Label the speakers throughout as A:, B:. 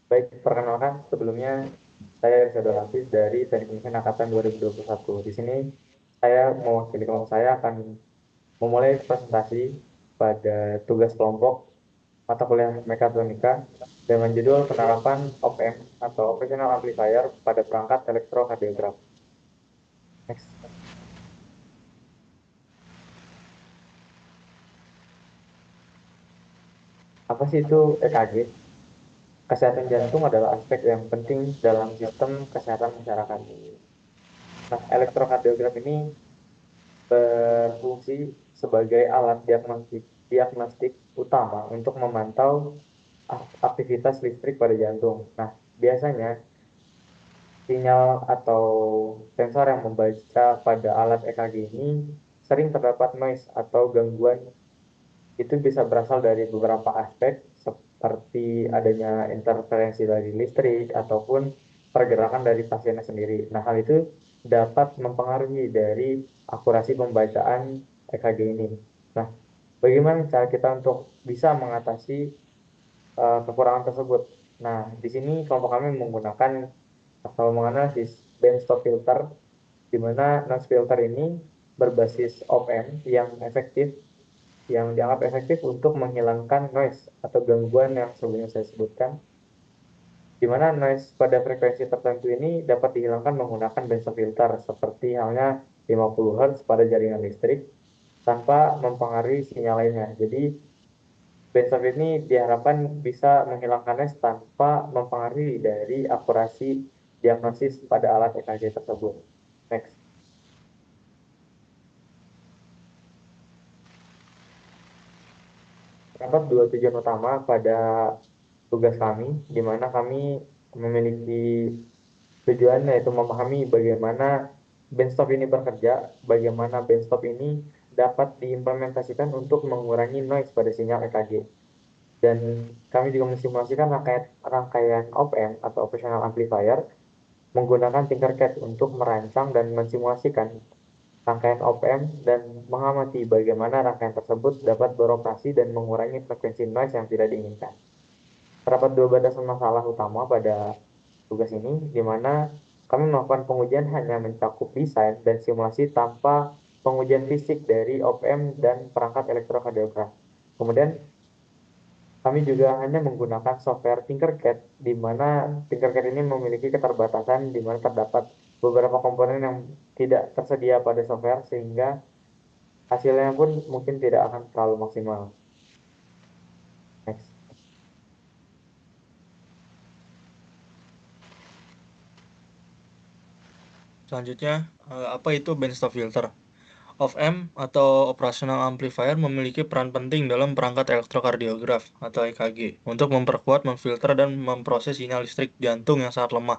A: Baik, perkenalkan sebelumnya saya Irsado Hafiz dari Teknik Mesin Angkatan 2021. Di sini saya mewakili kelompok saya akan memulai presentasi pada tugas kelompok mata kuliah Mekatronika dengan judul penerapan OPM atau Operational Amplifier pada perangkat elektrokardiograf. Next. Apa sih itu EKG? Kesehatan jantung adalah aspek yang penting dalam sistem kesehatan masyarakat. Nah, elektrokardiograf ini berfungsi sebagai alat diagnostik utama untuk memantau aktivitas listrik pada jantung. Nah, biasanya sinyal atau sensor yang membaca pada alat EKG ini sering terdapat noise atau gangguan. Itu bisa berasal dari beberapa aspek seperti adanya interferensi dari listrik ataupun pergerakan dari pasiennya sendiri. Nah, hal itu dapat mempengaruhi dari akurasi pembacaan EKG ini. Nah, bagaimana cara kita untuk bisa mengatasi kekurangan tersebut? Nah, di sini kelompok kami menggunakan atau menganalisis bandstop filter, di mana noise filter ini berbasis op-amp yang dianggap efektif untuk menghilangkan noise atau gangguan yang sebelumnya saya sebutkan, di mana noise pada frekuensi tertentu ini dapat dihilangkan menggunakan bandstop filter seperti halnya 50 Hz pada jaringan listrik tanpa mempengaruhi sinyal lainnya. Jadi bandstop ini diharapkan bisa menghilangkan noise tanpa mempengaruhi dari akurasi diagnosis pada alat EKG tersebut. Next. Terdapat dua tujuan utama pada tugas kami, di mana kami memiliki tujuan yaitu memahami bagaimana benchtop ini bekerja, bagaimana benchtop ini dapat diimplementasikan untuk mengurangi noise pada sinyal EKG. Dan kami juga mensimulasikan rangkaian op-amp atau operational amplifier menggunakan Tinkercad untuk merancang dan mensimulasikan rangkaian op-amp dan mengamati bagaimana rangkaian tersebut dapat beroperasi dan mengurangi frekuensi noise yang tidak diinginkan. Terdapat dua batasan masalah utama pada tugas ini, di mana kami melakukan pengujian hanya mencakup desain dan simulasi tanpa pengujian fisik dari op-amp dan perangkat elektrokardiograf. Kemudian kami juga hanya menggunakan software Tinkercad, di mana Tinkercad ini memiliki keterbatasan di mana terdapat beberapa komponen yang tidak tersedia pada software, sehingga hasilnya pun mungkin tidak akan terlalu maksimal. Next.
B: Selanjutnya, apa itu bandstop filter? Op-amp atau operational amplifier memiliki peran penting dalam perangkat elektrokardiograf atau EKG untuk memperkuat, memfilter, dan memproses sinyal listrik jantung yang sangat lemah.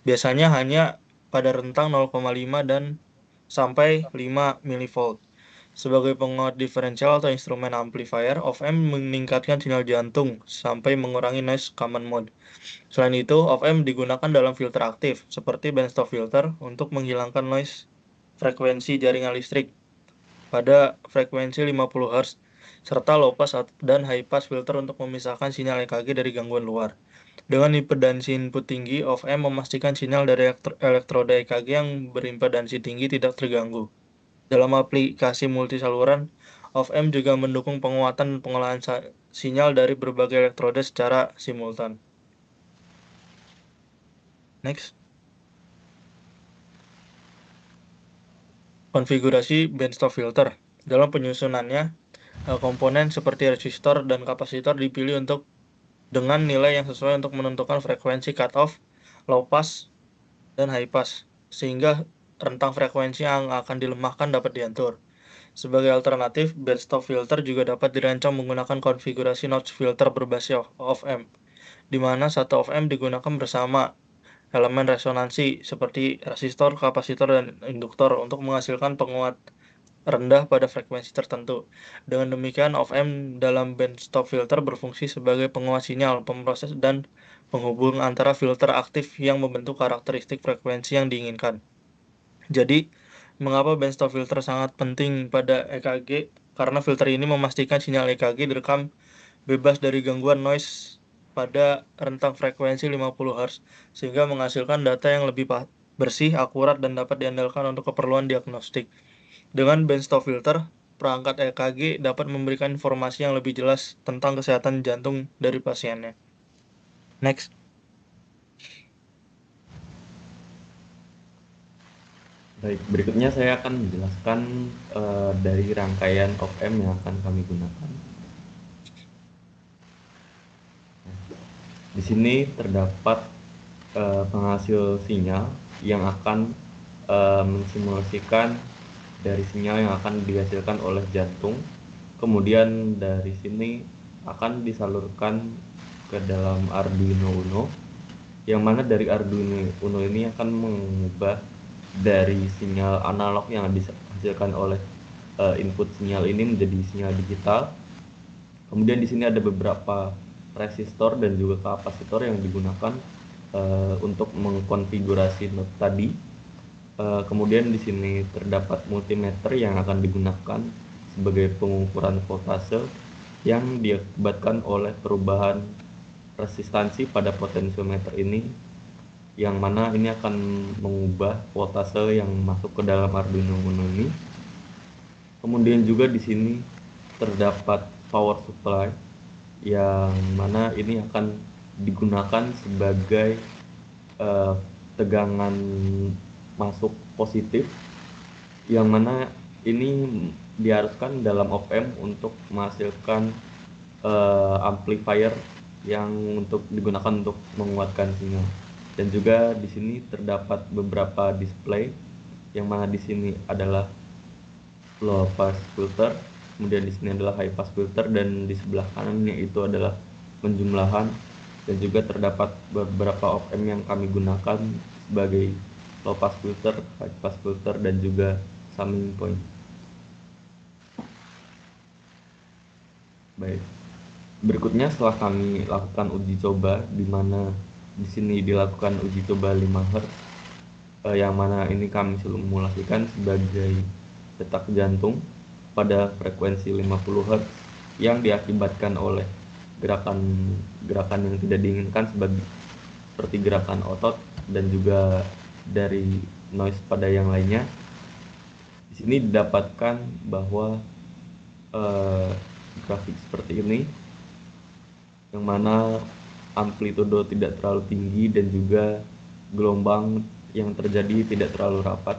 B: Biasanya hanya pada rentang 0,5 dan sampai 5 mV. Sebagai penguat diferensial atau instrumen amplifier, op-amp meningkatkan sinyal jantung sampai mengurangi noise common mode. Selain itu, op-amp digunakan dalam filter aktif, seperti bandstop filter, untuk menghilangkan noise frekuensi jaringan listrik pada frekuensi 50 Hz, serta low pass dan high pass filter untuk memisahkan sinyal EKG dari gangguan luar. Dengan impedansi input tinggi, op-amp memastikan sinyal dari elektroda EKG yang berimpedansi tinggi tidak terganggu. Dalam aplikasi multisaluran, op-amp juga mendukung penguatan dan pengolahan sinyal dari berbagai elektroda secara simultan. Next. Konfigurasi bandstop filter. Dalam penyusunannya, komponen seperti resistor dan kapasitor dipilih dengan nilai yang sesuai untuk menentukan frekuensi cutoff, low pass, dan high pass, sehingga rentang frekuensi yang akan dilemahkan dapat diatur. Sebagai alternatif, bandstop filter juga dapat dirancang menggunakan konfigurasi notch filter berbasis op-amp, di mana satu op-amp digunakan bersama elemen resonansi seperti resistor, kapasitor, dan induktor untuk menghasilkan penguat rendah pada frekuensi tertentu. Dengan demikian, op-amp dalam bandstop filter berfungsi sebagai penguat sinyal, pemroses, dan penghubung antara filter aktif yang membentuk karakteristik frekuensi yang diinginkan. Jadi, mengapa bandstop filter sangat penting pada EKG? Karena filter ini memastikan sinyal EKG direkam bebas dari gangguan noise pada rentang frekuensi 50 Hz, sehingga menghasilkan data yang lebih bersih, akurat, dan dapat diandalkan untuk keperluan diagnostik. Dengan bandstop filter, perangkat EKG dapat memberikan informasi yang lebih jelas tentang kesehatan jantung dari pasiennya. Next.
C: Baik, berikutnya saya akan menjelaskan dari rangkaian op-amp yang akan kami gunakan. Di sini terdapat penghasil sinyal yang akan mensimulasikan dari sinyal yang akan dihasilkan oleh jantung. Kemudian dari sini akan disalurkan ke dalam Arduino Uno, yang mana dari Arduino Uno ini akan mengubah dari sinyal analog yang dihasilkan oleh input sinyal ini menjadi sinyal digital. Kemudian di sini ada beberapa resistor dan juga kapasitor yang digunakan untuk mengkonfigurasi not tadi. Kemudian di sini terdapat multimeter yang akan digunakan sebagai pengukuran voltase yang diakibatkan oleh perubahan resistansi pada potensiometer ini, yang mana ini akan mengubah voltase yang masuk ke dalam Arduino Uno ini. Kemudian juga di sini terdapat power supply yang mana ini akan digunakan sebagai tegangan masuk positif, yang mana ini diharuskan dalam op-amp untuk menghasilkan amplifier yang untuk digunakan untuk menguatkan sinyal. Dan juga di sini terdapat beberapa display, yang mana di sini adalah low pass filter, kemudian di sini adalah high pass filter, dan di sebelah kanannya itu adalah penjumlahan. Dan juga terdapat beberapa op-amp yang kami gunakan sebagai low pass filter, high pass filter, dan juga summing point. Baik. Berikutnya setelah kami lakukan uji coba, di mana di sini dilakukan uji coba 5 Hz, yang mana ini kami simulasikan sebagai detak jantung pada frekuensi 50 Hz yang diakibatkan oleh gerakan yang tidak diinginkan seperti gerakan otot dan juga dari noise pada yang lainnya. Di sini didapatkan bahwa grafik seperti ini, yang mana amplitudo tidak terlalu tinggi dan juga gelombang yang terjadi tidak terlalu rapat.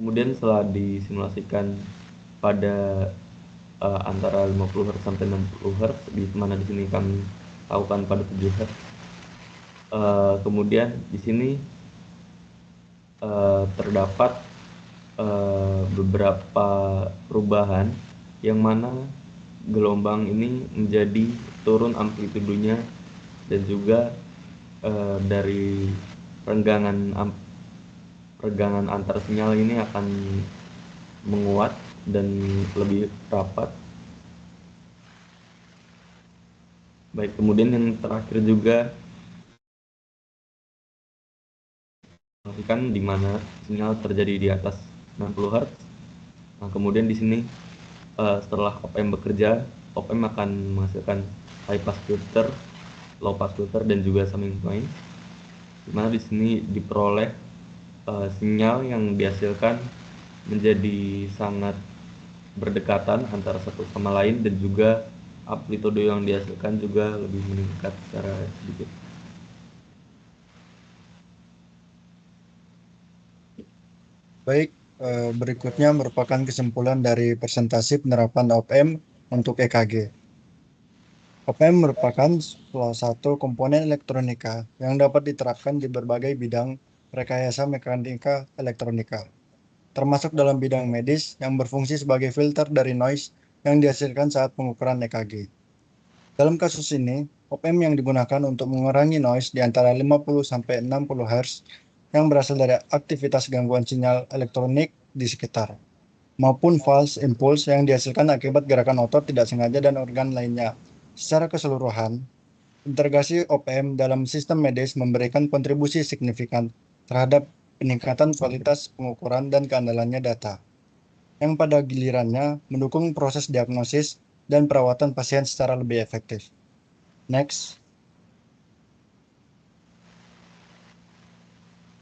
C: Kemudian setelah disimulasikan pada antara 50 Hz sampai 60 Hz, di mana di sini kami lakukan pada 7 Hz. Kemudian di sini terdapat beberapa perubahan, yang mana gelombang ini menjadi turun amplitudonya, dan juga dari renggangan antar sinyal ini akan menguat dan lebih rapat. Baik, kemudian yang terakhir juga di mana sinyal terjadi di atas 60 Hz. Nah, kemudian di sini setelah op-amp bekerja, op-amp akan menghasilkan high pass filter, low pass filter, dan juga summing point, di mana di sini diperoleh sinyal yang dihasilkan menjadi sangat berdekatan antara satu sama lain, dan juga amplitudo yang dihasilkan juga lebih meningkat secara sedikit.
D: Baik, berikutnya merupakan kesimpulan dari presentasi penerapan op-amp untuk EKG. Op-amp merupakan salah satu komponen elektronika yang dapat diterapkan di berbagai bidang rekayasa mekanika elektronika, termasuk dalam bidang medis yang berfungsi sebagai filter dari noise yang dihasilkan saat pengukuran EKG. Dalam kasus ini, op-amp yang digunakan untuk mengurangi noise di antara 50 sampai 60 Hz yang berasal dari aktivitas gangguan sinyal elektronik di sekitar, maupun false impulse yang dihasilkan akibat gerakan otot tidak sengaja dan organ lainnya. Secara keseluruhan, integrasi op-amp dalam sistem medis memberikan kontribusi signifikan terhadap peningkatan kualitas pengukuran dan keandalannya data, yang pada gilirannya mendukung proses diagnosis dan perawatan pasien secara lebih efektif. Next.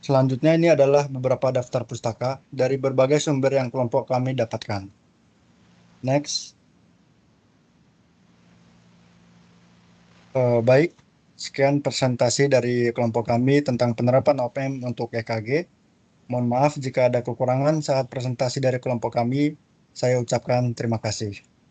D: Selanjutnya ini adalah beberapa daftar pustaka dari berbagai sumber yang kelompok kami dapatkan. Next. Baik, sekian presentasi dari kelompok kami tentang penerapan OPM untuk EKG. Mohon maaf jika ada kekurangan saat presentasi dari kelompok kami. Saya ucapkan terima kasih.